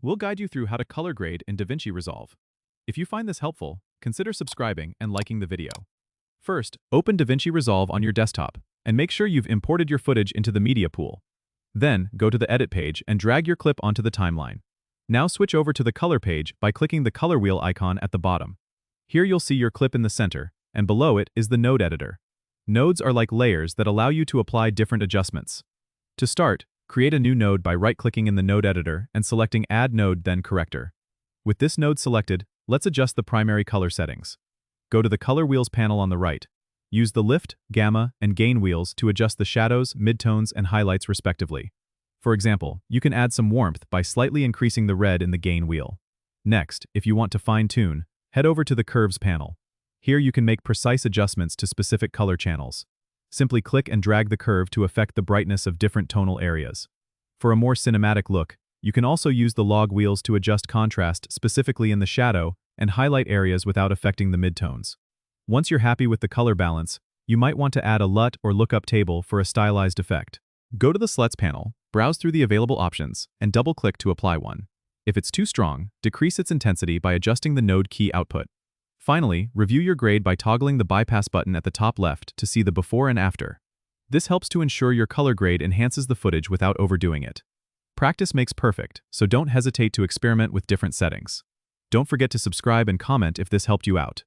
We'll guide you through how to color grade in DaVinci Resolve. If you find this helpful, consider subscribing and liking the video. First, open DaVinci Resolve on your desktop and make sure you've imported your footage into the media pool. Then, go to the Edit page and drag your clip onto the timeline. Now switch over to the Color page by clicking the color wheel icon at the bottom. Here you'll see your clip in the center, and below it is the node editor. Nodes are like layers that allow you to apply different adjustments. To start, create a new node by right-clicking in the node editor and selecting Add Node then Corrector. With this node selected, let's adjust the primary color settings. Go to the Color Wheels panel on the right. Use the Lift, Gamma, and Gain wheels to adjust the shadows, midtones, and highlights respectively. For example, you can add some warmth by slightly increasing the red in the Gain wheel. Next, if you want to fine-tune, head over to the Curves panel. Here you can make precise adjustments to specific color channels. Simply click and drag the curve to affect the brightness of different tonal areas. For a more cinematic look, you can also use the log wheels to adjust contrast specifically in the shadow and highlight areas without affecting the midtones. Once you're happy with the color balance, you might want to add a LUT or lookup table for a stylized effect. Go to the Slats panel, browse through the available options, and double-click to apply one. If it's too strong, decrease its intensity by adjusting the node key output. Finally, review your grade by toggling the bypass button at the top left to see the before and after. This helps to ensure your color grade enhances the footage without overdoing it. Practice makes perfect, so don't hesitate to experiment with different settings. Don't forget to subscribe and comment if this helped you out.